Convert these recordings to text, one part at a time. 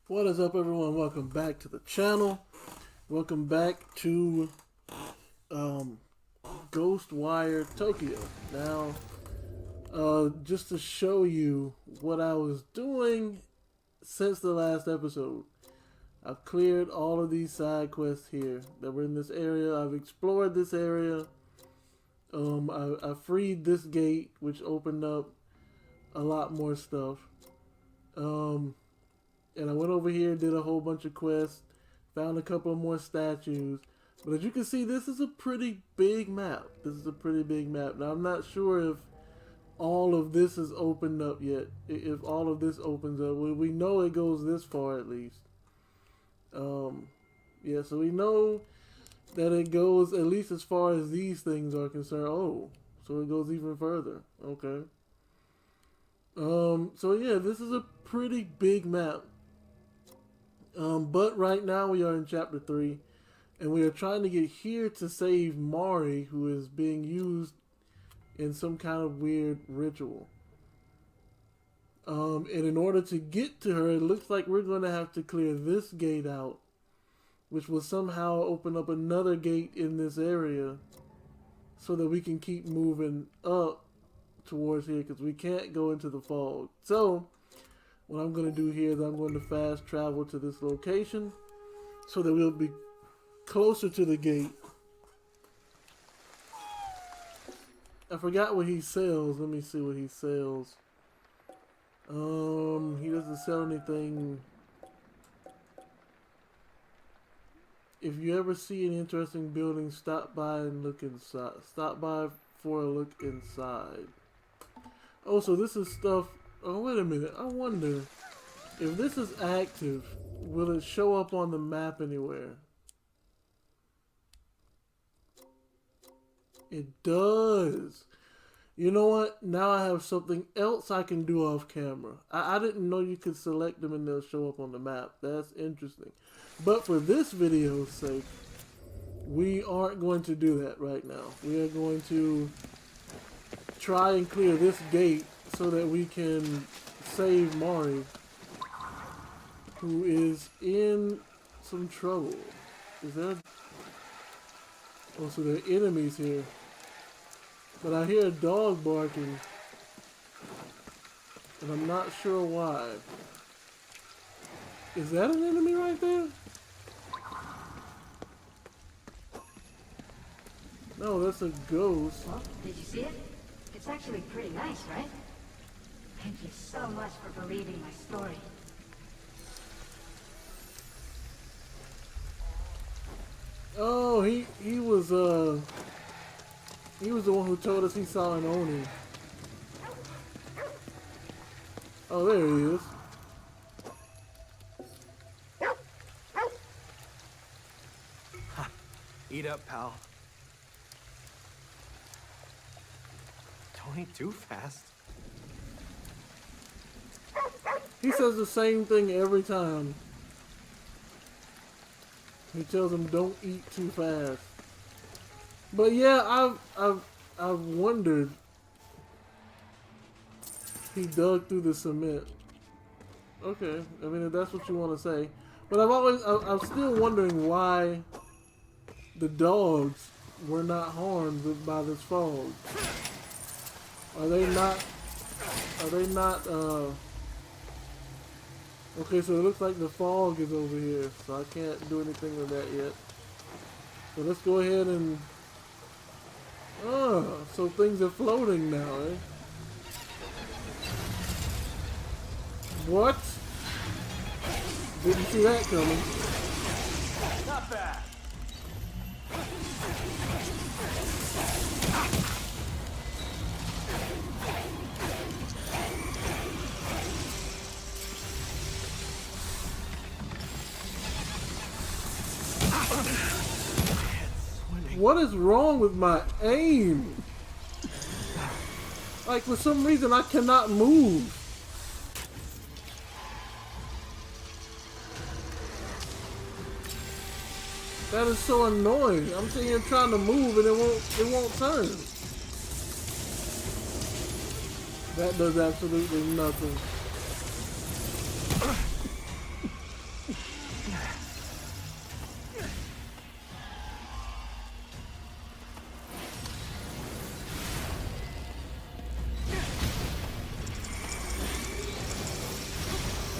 What is up, everyone? Welcome back to the channel. Welcome back to Ghostwire Tokyo. Now, just to show you what I was doing since the last episode, I've cleared all of these side quests here that were in this area. I've explored this area. I freed this gate, which opened up a lot more stuff. And I went over here, did a whole bunch of quests, found a couple of more statues. But as you can see, this is a pretty big map. Now, I'm not sure if all of this is opened up yet. If all of this opens up. We know it goes this far at least. Yeah, so we know that it goes at least as far as these things are concerned. Oh, so it goes even further. Okay. So yeah, this is a pretty big map. But right now we are in chapter 3, and we are trying to get here to save Mari, who is being used in some kind of weird ritual. And in order to get to her, it looks like we're going to have to clear this gate out, which will somehow open up another gate in this area so that we can keep moving up towards here, because we can't go into the fog. So what I'm going to do here is I'm going to fast travel to this location so that we'll be closer to the gate. I forgot what he sells. Let me see what he sells. He doesn't sell anything. If you ever see an interesting building, stop by and look inside. Stop by for a look inside. Oh, so this is stuff. Oh, wait a minute. I wonder if this is active, will it show up on the map anywhere? It does. You know what? Now I have something else I can do off camera. I didn't know you could select them and they'll show up on the map. That's interesting. But for this video's sake, we aren't going to do that right now. We are going to try and clear this gate so that we can save Mari, who is in some trouble. Is there? Oh, so there are enemies here. But I hear a dog barking, and I'm not sure why. Is that an enemy right there? No, that's a ghost. Well, did you see it? It's actually pretty nice, right? Thank you so much for believing my story. Oh, he was the one who told us he saw an Oni. Oh, there he is. Ha, eat up, pal. Don't eat too fast. He says the same thing every time. He tells him don't eat too fast. But yeah, I've wondered. He dug through the cement. Okay, I mean if that's what you want to say. But I'm still wondering why the dogs were not harmed by this fog. Are they not okay, so it looks like the fog is over here, so I can't do anything with that yet. So let's go ahead and... Oh, so things are floating now, eh? What? Didn't see that coming. Not bad. What is wrong with my aim? Like, for some reason, I cannot move. That is so annoying. I'm sitting here trying to move and it won't turn. That does absolutely nothing.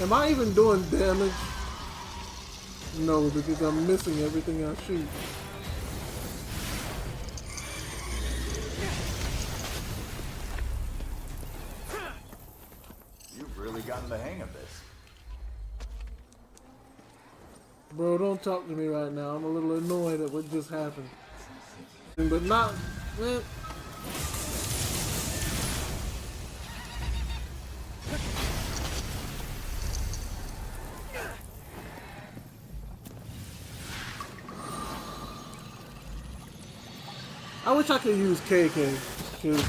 Am I even doing damage? No, because I'm missing everything I shoot. You've really gotten the hang of this. Bro, don't talk to me right now. I'm a little annoyed at what just happened. But not... Man. I wish I could use KK, because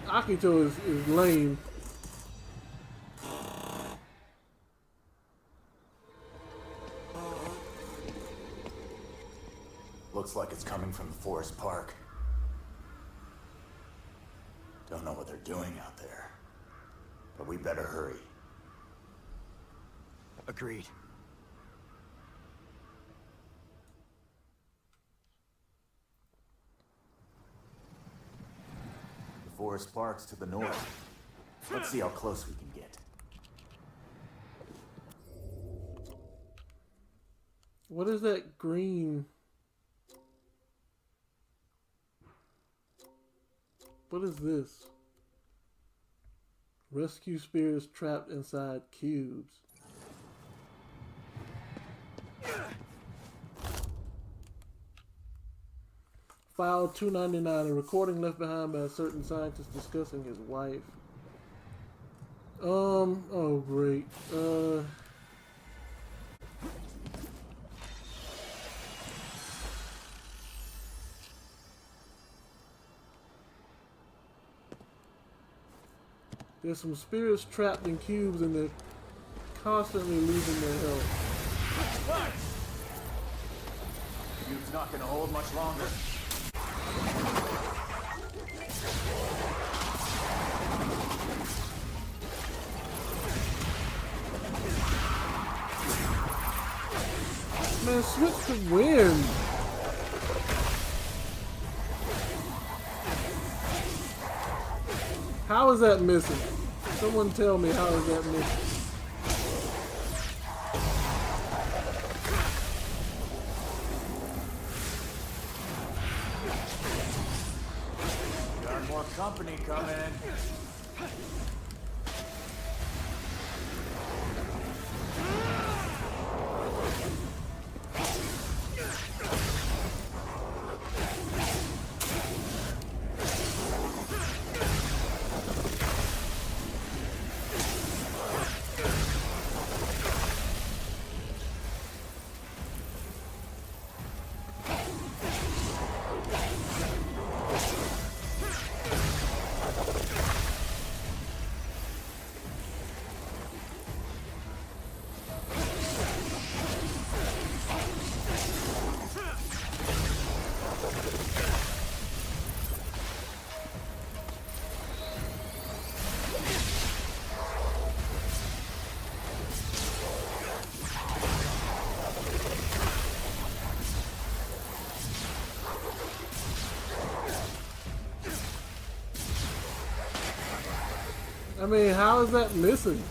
Akito is lame. Looks like it's coming from the forest park. Don't know what they're doing out there, but we better hurry. Agreed. The forest park's to the north. Let's see how close we can get. What is that green? What is this? Rescue spirits trapped inside cubes. File 299, a recording left behind by a certain scientist discussing his wife. Oh great. There's some spirits trapped in cubes and they're constantly losing their health. Cube's not gonna hold much longer. Man, switch to wind. How is that missing? Someone tell me, how is that missing? Got more company coming. I mean, how is that missing?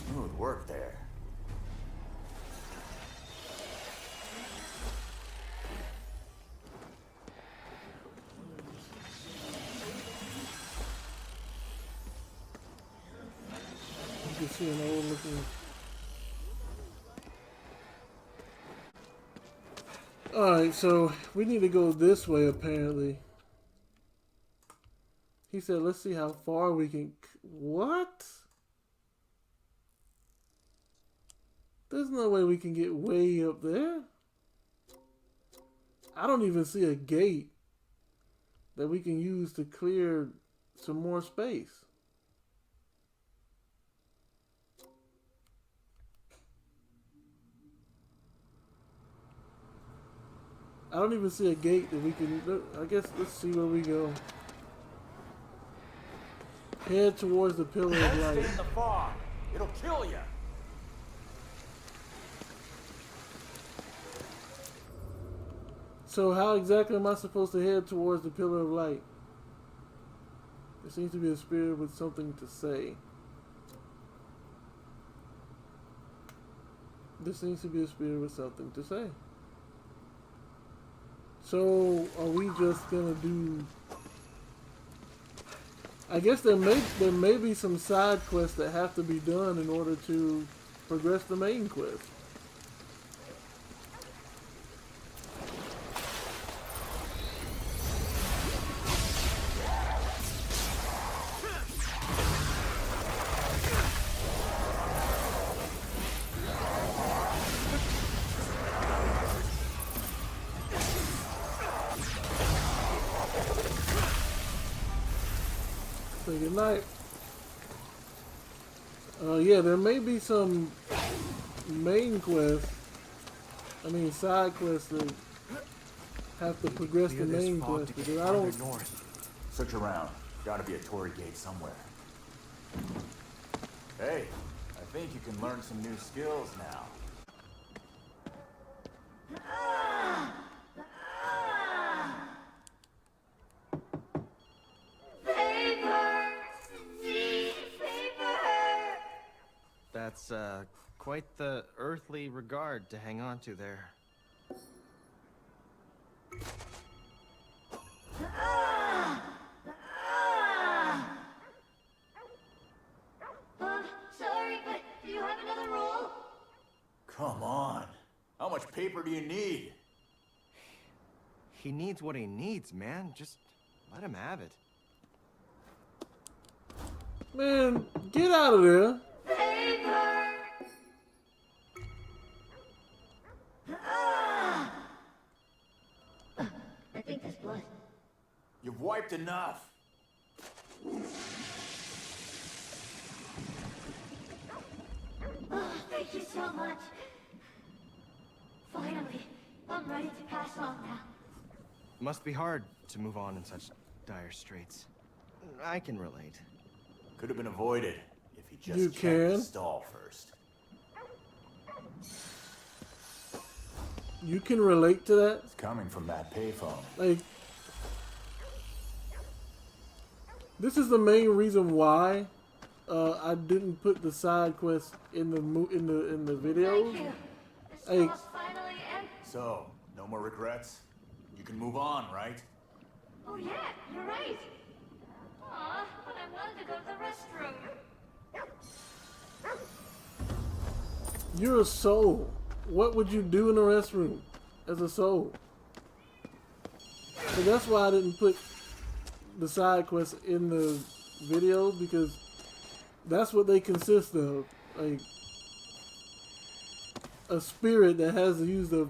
Smooth work there. You can see an old looking... Alright, so we need to go this way apparently. He said, let's see how far we can... What? There's no way we can get way up there. I don't even see a gate that we can use to clear some more space. I don't even see a gate that we can... I guess let's see where we go. Head towards the pillar of Don't light. stay in the fog. It'll kill you. So how exactly am I supposed to head towards the pillar of light? There seems to be a spirit with something to say. There seems to be a spirit with something to say. So are we just gonna do... I guess there may be some side quests that have to be done in order to progress the main quest. Say good night. Yeah, there may be some main quests. I mean, side quests that have to progress the main quest because I don't. North. Search around. Gotta be a Tory gate somewhere. Hey, I think you can learn some new skills now. That's quite the earthly regard to hang on to there. Sorry, but do you have another roll? Come on. How much paper do you need? He needs what he needs, man. Just let him have it. Man, get out of there. Paper! I think that's blood. You've wiped enough. Oh, thank you so much. Finally, I'm ready to pass on now. Must be hard to move on in such dire straits. I can relate. Could have been avoided if he just You checked can. the stall first. You can relate to that? It's coming from that payphone. Like, this is the main reason why I didn't put the side quest in the video. Thank you. The Hey. stall's finally empty. So, no more regrets? You can move on, right? Oh yeah, you're right. Aw, but I wanted to go to the restroom. You're a soul. What would you do in the restroom as a soul? So that's why I didn't put the side quests in the video, because that's what they consist of. Like a spirit that has to use a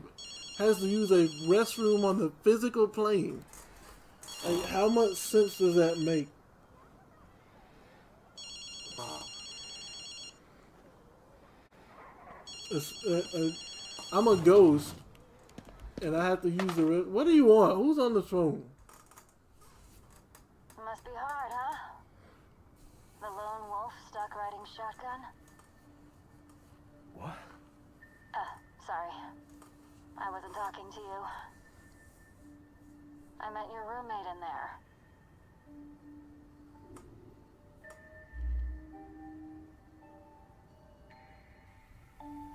restroom on the physical plane. Like, how much sense does that make? I'm a ghost, and I have to use the. What do you want? Who's on the phone? Must be hard, huh? The lone wolf stuck riding shotgun? What? Sorry. I wasn't talking to you. I met your roommate in there.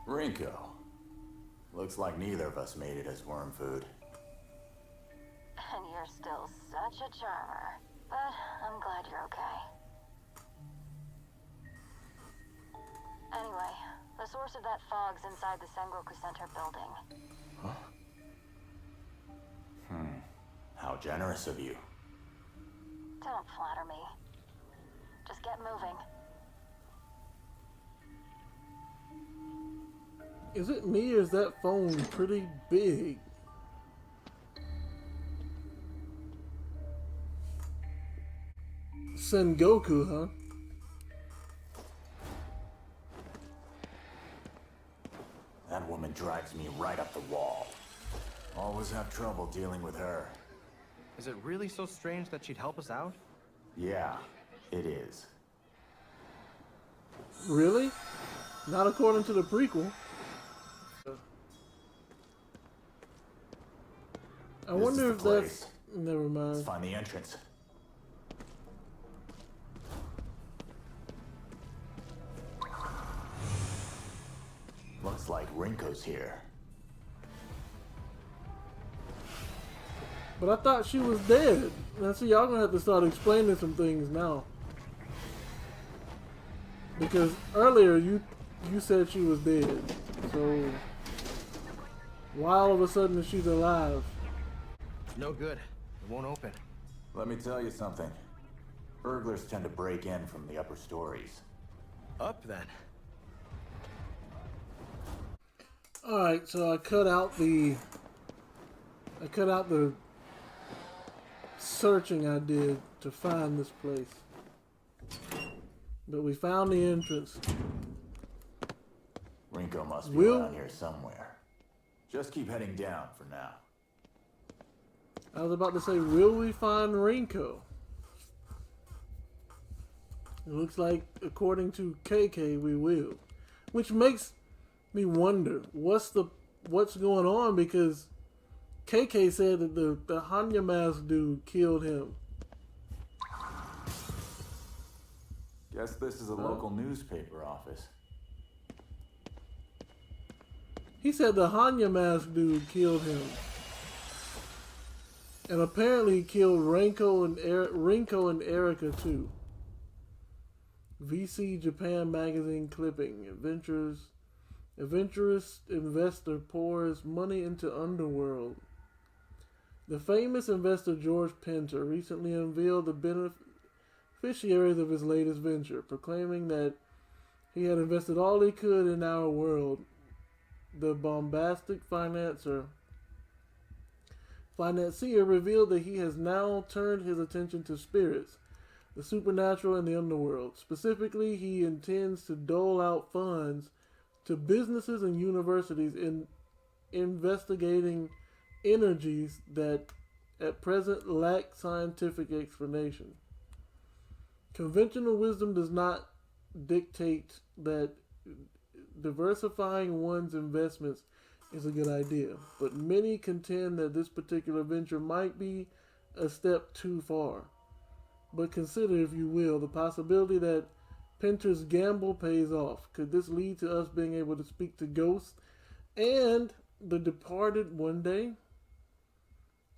Rinko. Looks like neither of us made it as worm food. And you're still such a charmer. But I'm glad you're okay. Anyway, the source of that fog's inside the Sengoku Center building. Huh? generous of you. Don't flatter me. Just get moving. Is it me or is that phone pretty big? Sengoku, huh? That woman drives me right up the wall. Always have trouble dealing with her. Is it really so strange that she'd help us out? Yeah, it is. Really? Not according to the prequel. I This wonder is if the that's... place. Never mind. Let's find the entrance. Looks like Rinko's here. But I thought she was dead. Now see, y'all gonna have to start explaining some things now. Because earlier you said she was dead. So why all of a sudden she's alive? No good. It won't open. Let me tell you something. Burglars tend to break in from the upper stories. Up then. Alright, so I cut out the searching I did to find this place. But we found the entrance. Rinko must be Will- around here somewhere. Just keep heading down for now. I was about to say, will we find Rinko? It looks like, according to KK, we will. Which makes me wonder, what's going on? Because KK said that the Hanya mask dude killed him. Guess this is a local newspaper office. He said the Hanya mask dude killed him. And apparently he killed Rinko and Erica too. VC Japan magazine clipping. Adventurous investor pours money into underworld. The famous investor George Pinter recently unveiled the beneficiaries of his latest venture, proclaiming that he had invested all he could in our world. The bombastic financier revealed that he has now turned his attention to spirits, the supernatural, and the underworld. Specifically, he intends to dole out funds to businesses and universities in investigating energies that at present lack scientific explanation. Conventional wisdom does not dictate that diversifying one's investments is a good idea, but many contend that this particular venture might be a step too far. But consider, if you will, the possibility that Pinter's gamble pays off. Could this lead to us being able to speak to ghosts and the departed one day?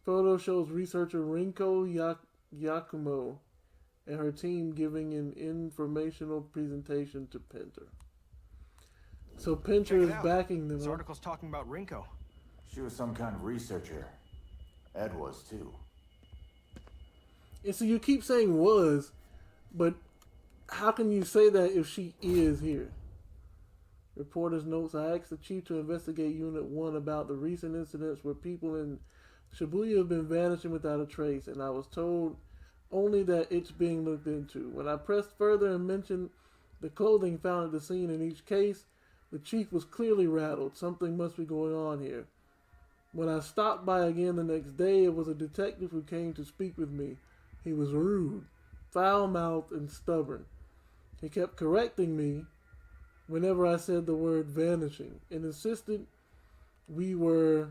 Photo shows researcher Rinko Yakumo and her team giving an informational presentation to Pinter. So Pinter is backing them. This article's talking about Rinko. She was some kind of researcher. Ed was too. And so you keep saying was, but how can you say that if she is here? Reporters notes, I asked the chief to investigate Unit 1 about the recent incidents where people in Shibuya have been vanishing without a trace, and I was told only that it's being looked into. When I pressed further and mentioned the clothing found at the scene in each case, the chief was clearly rattled. Something must be going on here. When I stopped by again the next day, it was a detective who came to speak with me. He was rude, foul-mouthed, and stubborn. He kept correcting me whenever I said the word vanishing, and insisted we were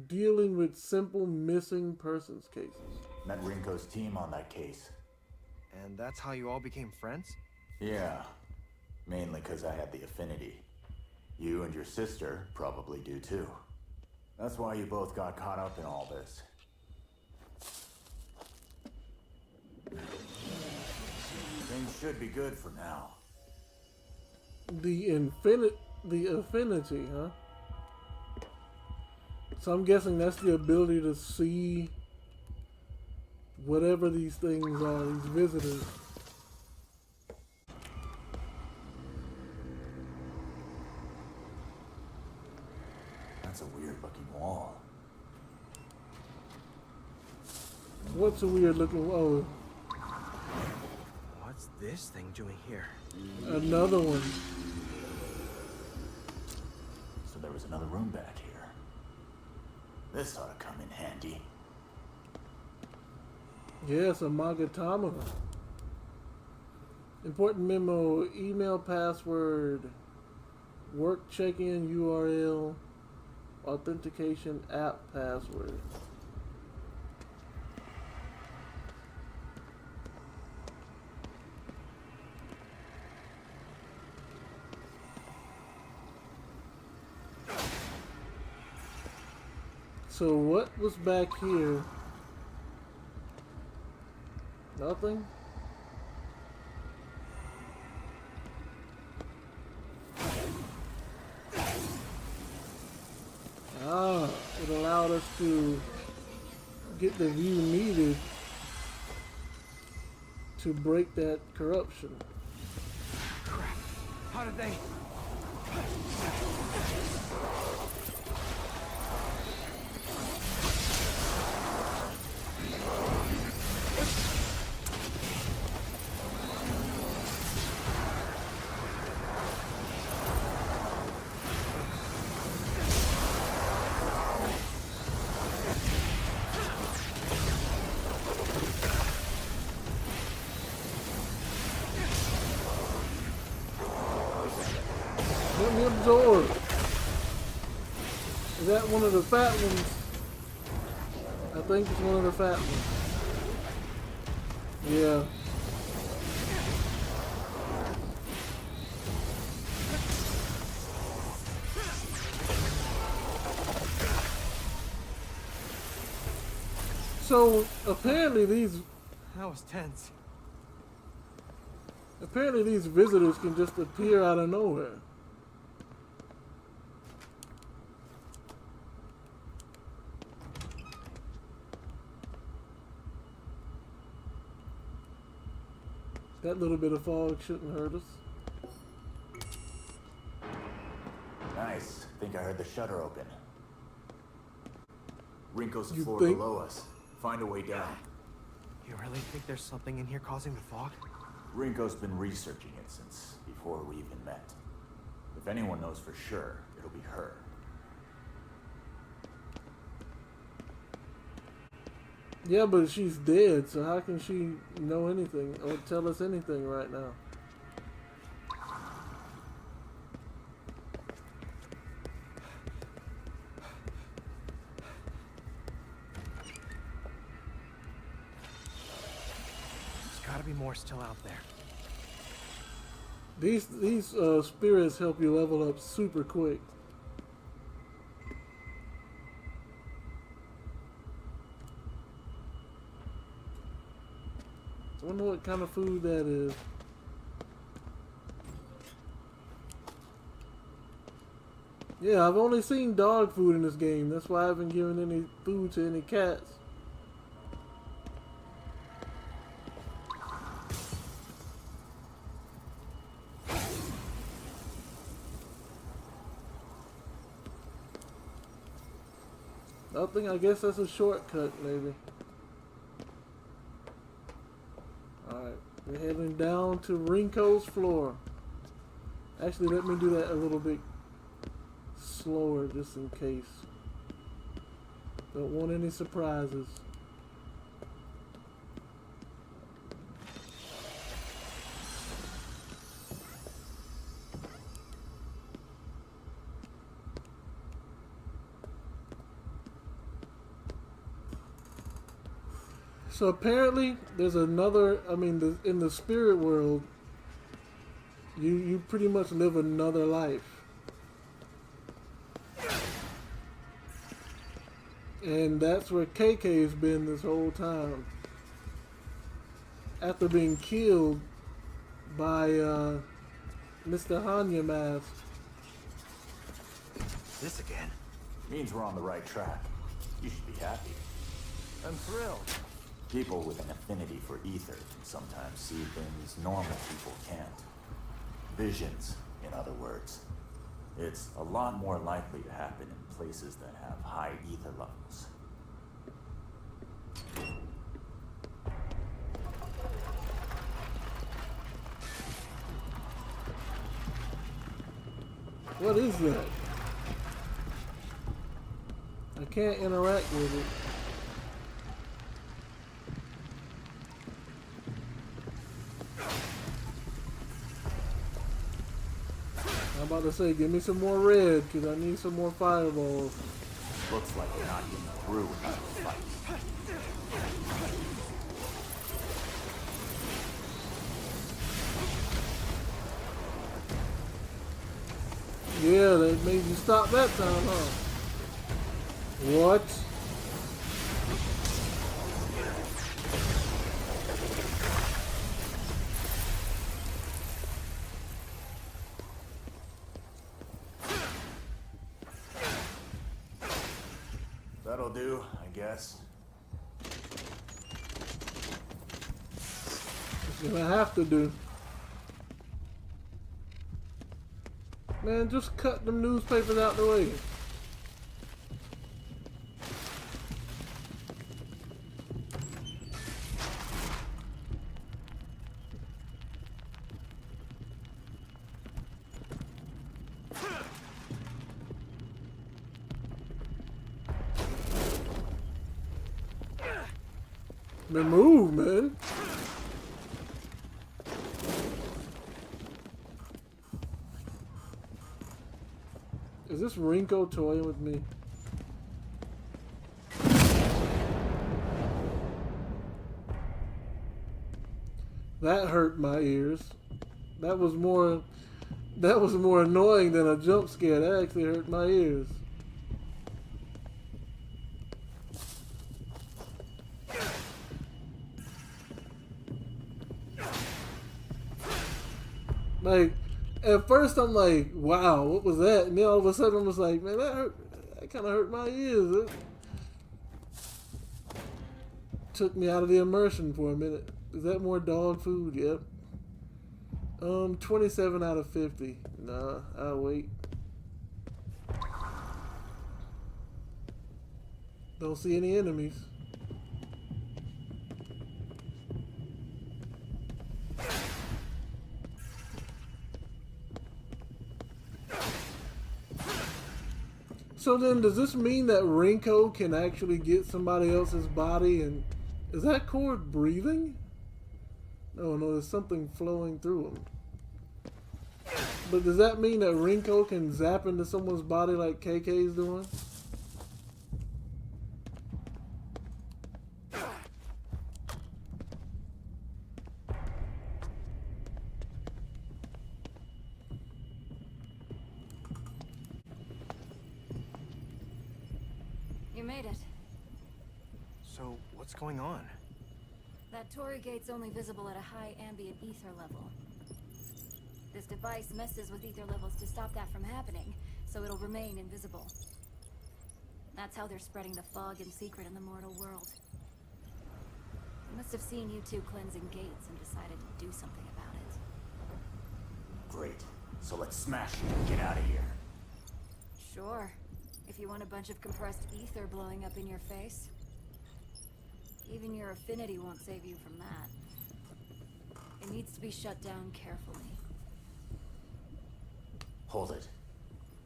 dealing with simple missing persons cases. Met Rinko's team on that case. And that's how you all became friends? Yeah, mainly because I had the affinity. You and your sister probably do too. That's why you both got caught up in all this. Things should be good for now. The affinity, huh? So I'm guessing that's the ability to see whatever these things are, these visitors. That's a weird looking wall. What's a weird looking? Oh, What's this thing doing here? another one. So there was another room back here. This ought to come in handy. Yes, a Magatama. Important memo: email password, work check-in URL, authentication app password. So what was back here? Nothing? Ah, it allowed us to get the view needed to break that corruption. Crap. How did they... Let me absorb. Is that one of the fat ones? I think it's one of the fat ones. Yeah. So apparently these That was tense. visitors can just appear out of nowhere. That little bit of fog shouldn't hurt us. Nice. Think I heard the shutter open. Rinko's the You floor think? below us. Find a way down. You really think there's something in here causing the fog? Rinko's been researching it since before we even met. If anyone knows for sure, it'll be her. Yeah, but she's dead, so how can she know anything or tell us anything right now? There's gotta be more still out there. These spirits help you level up super quick. I wonder what kind of food that is. Yeah, I've only seen dog food in this game. That's why I haven't given any food to any cats. Nothing. I guess that's a shortcut, maybe. Alright, we're heading down to Rinko's floor. Actually, let me do that a little bit slower just in case. Don't want any surprises. So apparently, there's another. I mean, in the spirit world, you pretty much live another life, and that's where KK's been this whole time. After being killed by Mr. Hanya Mask. This again. Means we're on the right track. You should be happy. I'm thrilled. People with an affinity for ether can sometimes see things normal people can't. Visions, in other words. It's a lot more likely to happen in places that have high ether levels. What is that? I can't interact with it. I'm about to say, give me some more red, because I need some more fireballs. Looks like we're not getting through with this fight. Yeah, they made you stop that time, huh? What? That'll do, I guess. It's gonna have to do. Man, just cut them newspapers out the way. Man, move, man. Is this Rinko toying with me? That hurt my ears. That was more annoying than a jump scare. That actually hurt my ears. Like, at first I'm like, wow, what was that? And then all of a sudden I was like, man, that kind of hurt my ears. It took me out of the immersion for a minute. Is that more dog food? Yep. 27 out of 50. Nah, I'll wait. Don't see any enemies. So then, does this mean that Rinko can actually get somebody else's body? And is that cord breathing? Oh no, there's something flowing through him. But does that mean that Rinko can zap into someone's body like KK's doing? You made it. So, what's going on? That Torii gate's only visible at a high ambient ether level. This device messes with ether levels to stop that from happening, so it'll remain invisible. That's how they're spreading the fog in secret in the mortal world. They must have seen you two cleansing gates and decided to do something about it. Great. So let's smash it and get out of here. Sure. If you want a bunch of compressed ether blowing up in your face. Even your affinity won't save you from that. It needs to be shut down carefully. Hold it.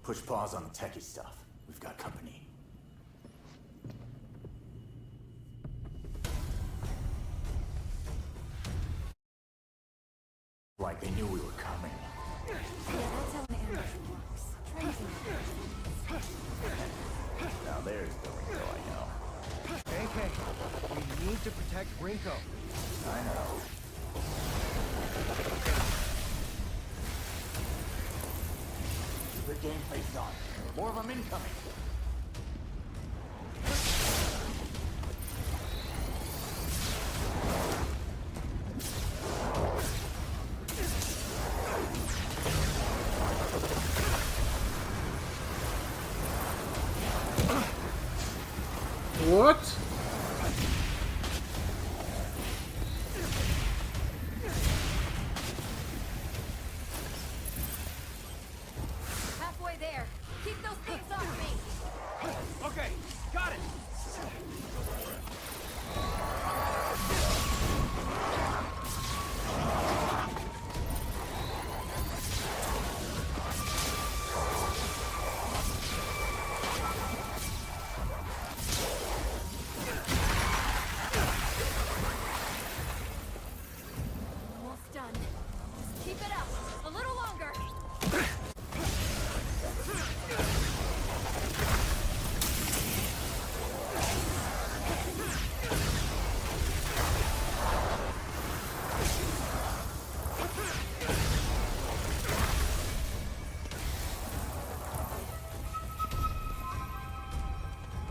Push pause on the techie stuff. We've got company. Like they knew we were coming. Yeah, that's how an ambush works. Trains Now there's the Rinko I know. AK, we need to protect Rinko. I know. The gameplay's on. More of them incoming. What?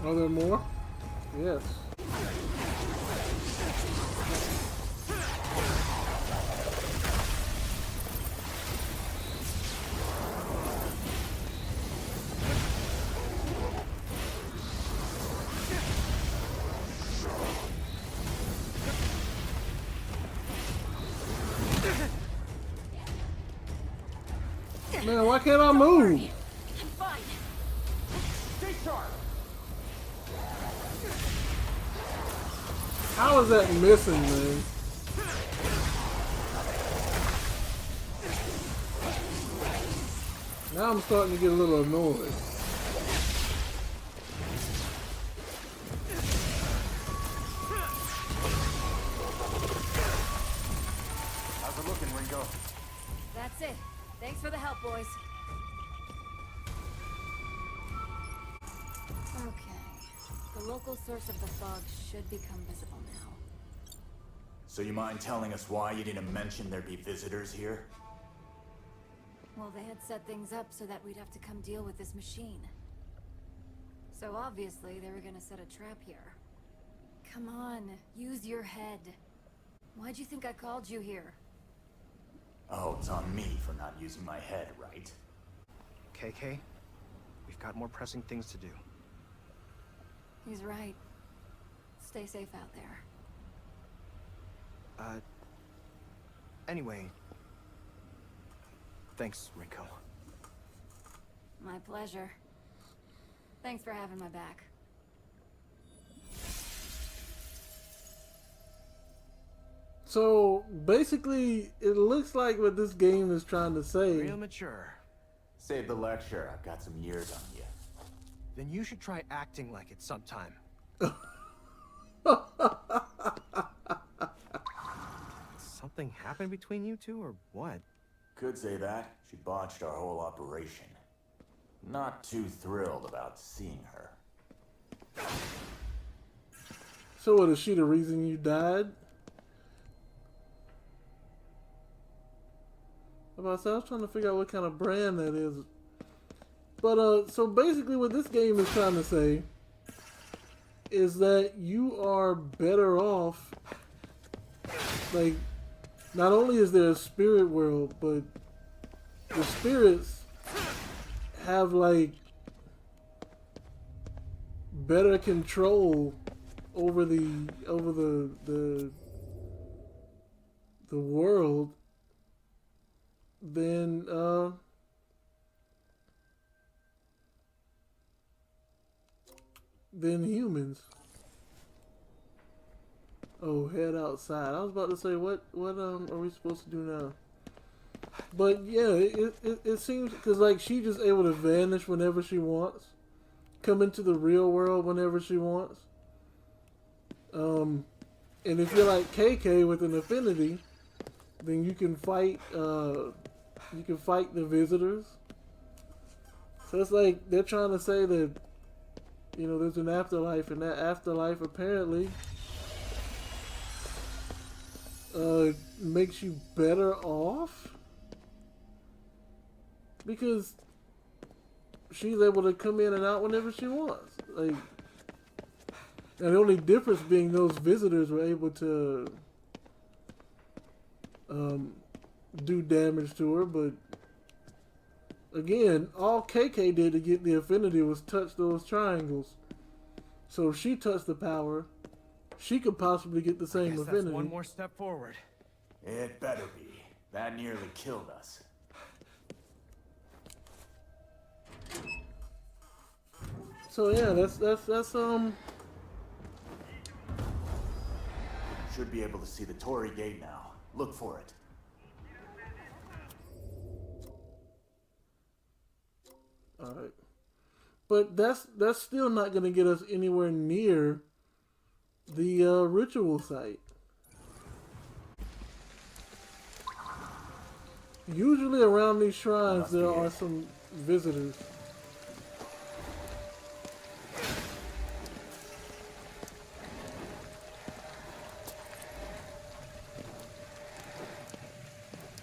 Are there more? Yes. Man, why can't I move? I'm fine. How is that missing, man? Now I'm starting to get a little annoyed. How's it looking, Ringo? That's it. Thanks for the help, boys. Okay. The local source of the fog should become visible now. So you mind telling us why you didn't mention there'd be visitors here? Well, they had set things up so that we'd have to come deal with this machine. So obviously, they were gonna set a trap here. Come on, use your head. Why'd you think I called you here? Oh, it's on me for not using my head, right? KK, we've got more pressing things to do. He's right. Stay safe out there. Anyway, thanks, Rinko. My pleasure. Thanks for having my back. So basically, it looks like what this game is trying to say. Real mature. Save the lecture. I've got some years on you. Then you should try acting like it sometime. Something happened between you two, or what? Could say that. She botched our whole operation. Not too thrilled about seeing her. So what, is she the reason you died? I was trying to figure out what kind of brand that is. But so basically what this game is trying to say is that you are better off, like, not only is there a spirit world, but the spirits have like better control over the world than humans. Oh, head outside. I was about to say, what are we supposed to do now? But yeah, it seems, because like she just able to vanish whenever she wants, come into the real world whenever she wants. And if you're like KK with an affinity, then you can fight the visitors. So it's like they're trying to say that, you know, there's an afterlife, and that afterlife apparently makes you better off, because she's able to come in and out whenever she wants. Like, and the only difference being those visitors were able to do damage to her, but again, all KK did to get the affinity was touch those triangles. So if she touched the power, she could possibly get the same Guess affinity. that's one more step forward. It better be. That nearly killed us. So yeah, that's Should be able to see the Torii gate now. Look for it. alright. But that's still not gonna get us anywhere near the ritual site. Usually around these shrines there are some visitors.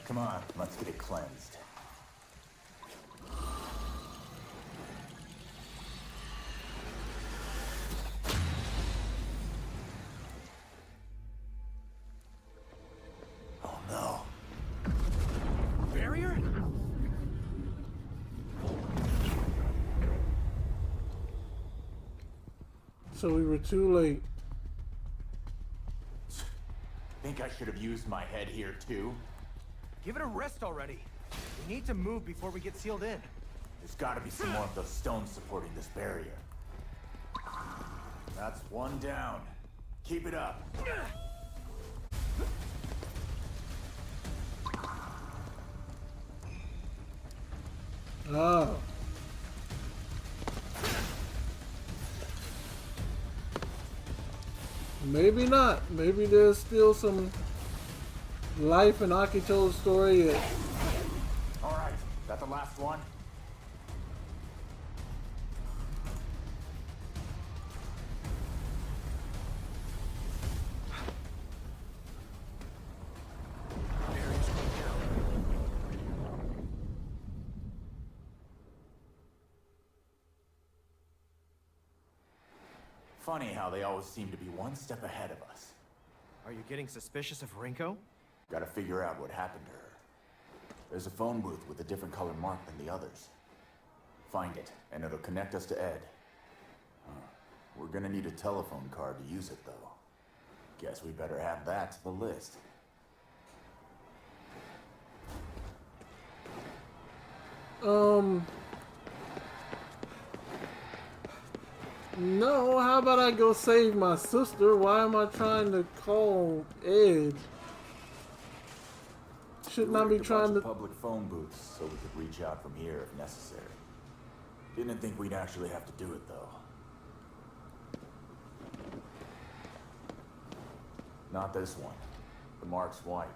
Come on, let's get it cleansed. So we were too late. Think I should have used my head here too? Give it a rest already. We need to move before we get sealed in. There's gotta be some more of those stones supporting this barrier. That's one down. Keep it up. Ah. Maybe not. Maybe there's still some life in Akito's story yet. Alright, that the last one? Barrier's going down. Funny how they always seem to be one step ahead of us. Are you getting suspicious of Rinko? Gotta figure out what happened to her. There's a phone booth with a different color mark than the others. Find it, and it'll connect us to Ed. We're gonna need a telephone card to use it, though. Guess we better add that to the list. No, how about I go save my sister? Why am I trying to call Ed? Shouldn't I be Worked a trying bunch to... of public phone booths so we could reach out from here if necessary. Didn't think we'd actually have to do it, though. Not this one. The mark's white.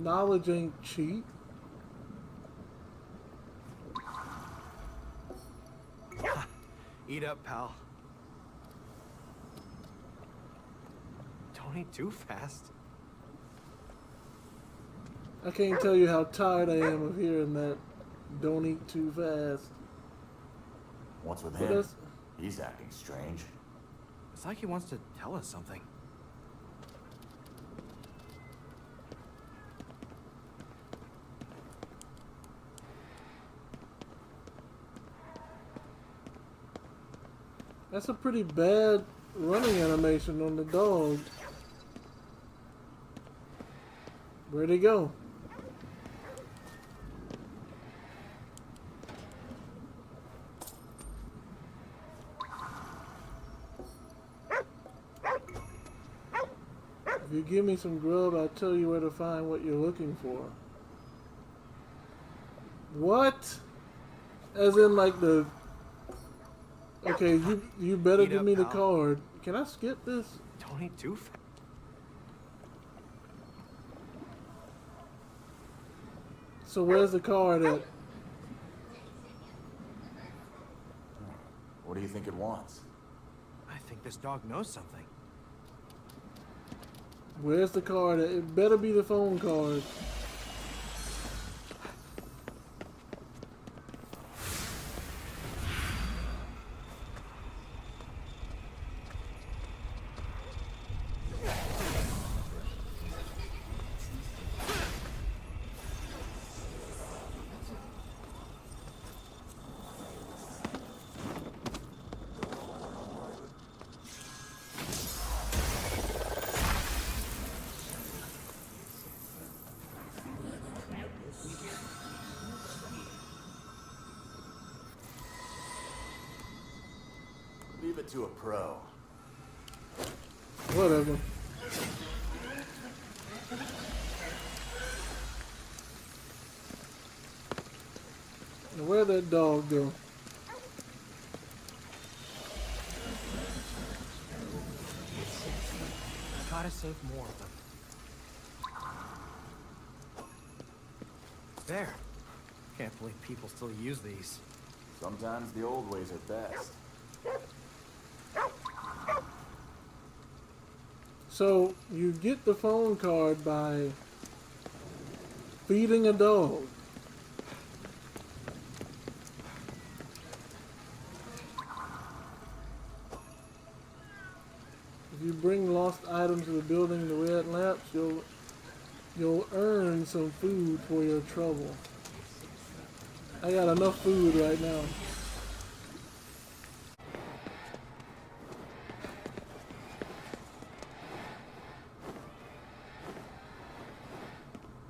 Knowledge ain't cheap. Eat up, pal. Don't eat too fast. I can't tell you how tired I am of hearing that. Don't eat too fast. What's with But him? that's- He's acting strange. It's like he wants to tell us something. That's a pretty bad running animation on the dog. Where'd he go? If you give me some grub, I'll tell you where to find what you're looking for. What? As in like the... Okay, you better Eat give up, me the pal. card. Can I skip this? Don't eat too fast. So where's the card at? What do you think it wants? I think this dog knows something. Where's the card at? It better be the phone card. Leave it to a pro. Whatever. Now where'd that dog go? Gotta save more of them. There. Can't believe people still use these. Sometimes the old ways are best. So you get the phone card by Feeding a dog. If you bring lost items to the building in the red lamps, you'll earn some food for your trouble. I got enough food right now.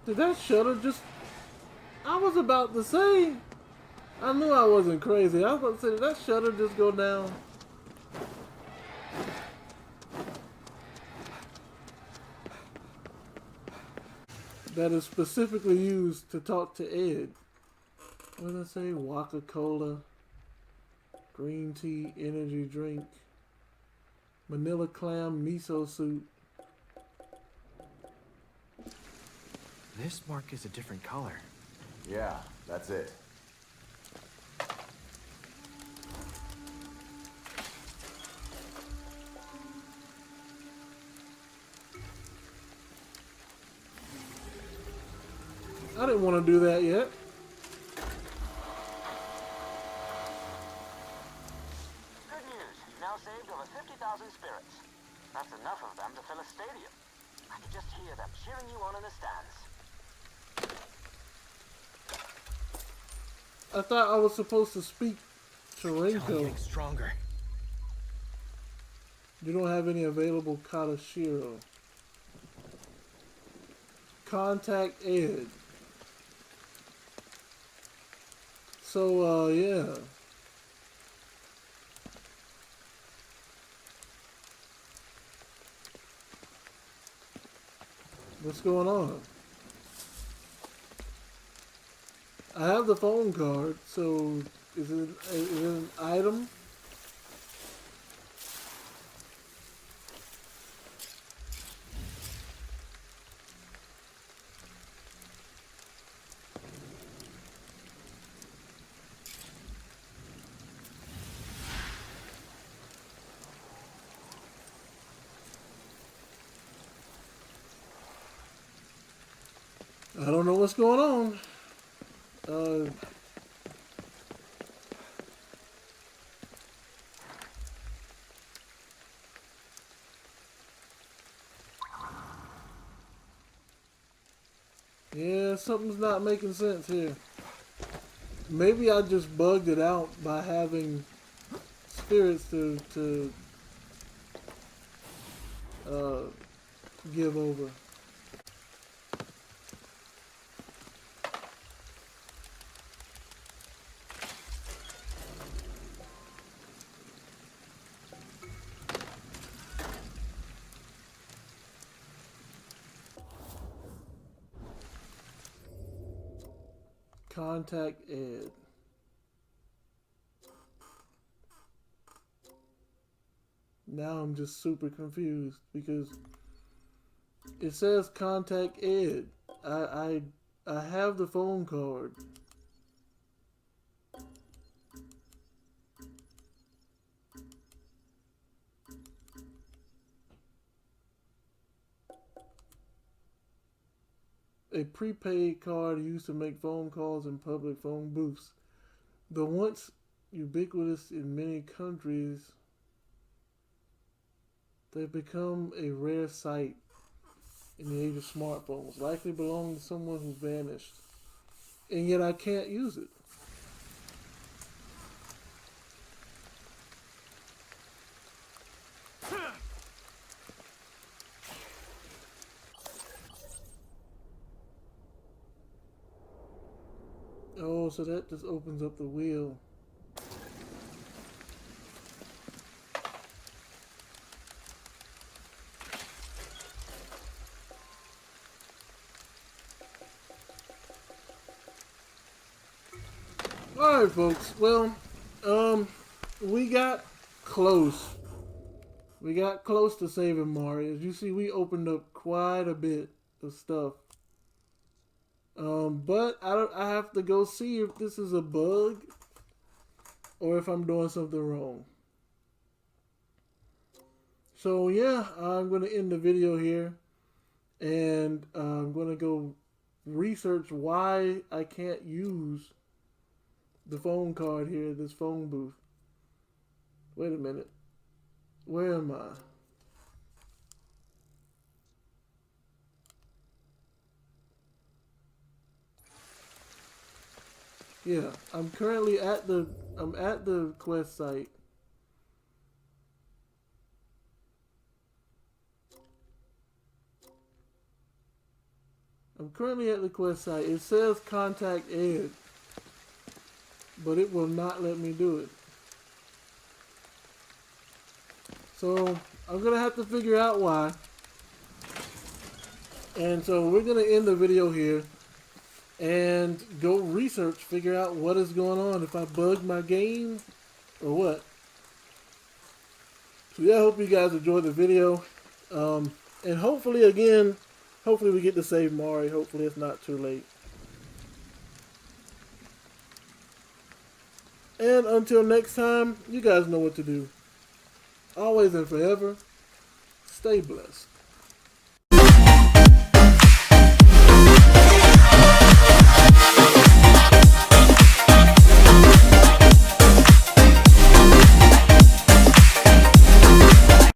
Did that shutter just... I was about to say... I knew I wasn't crazy. I was about to say, did that shutter just go down? That is specifically used to talk to Ed. What did I say? Waka-Cola, green tea, energy drink, manila clam, miso soup. This mark is a different color. Yeah, that's it. I didn't want to do that yet. Good news. You've now saved over 50,000 spirits. That's enough of them to fill a stadium. I can just hear them cheering you on in the stands. I thought I was supposed to speak Still Taranko. getting stronger. You don't have any available Katashiro. Contact Ed. So, yeah. What's going on? I have the phone card, so is it an item? I don't know what's going on. Yeah, something's not making sense here. Maybe I just bugged it out by having spirits to give over. Contact Ed. Now I'm just super confused because it says contact Ed. I have the phone card. A prepaid card used to make phone calls in public phone booths. Though once ubiquitous in many countries, they've become a rare sight in the age of smartphones, likely belonging to someone who vanished. And yet I can't use it. Oh, so that just opens up the wheel. Alright, folks. Well, we got close. We got close to saving Mario. As you see, we opened up quite a bit of stuff. But I have to go see if this is a bug or if I'm doing something wrong. So yeah, I'm going to end the video here, and I'm going to go research why I can't use the phone card here, this phone booth. Wait a minute. Where am I? Yeah, I'm currently at the quest site. I'm currently at the quest site. It says contact Ed, but it will not let me do it. So I'm gonna have to figure out why. And so we're gonna end the video here and go research, figure out what is going on, if I bugged my game or what. So yeah, I hope you guys enjoyed the video. And hopefully we get to save Mari. Hopefully it's not too late. And until next time, you guys know what to do. Always and forever, stay blessed.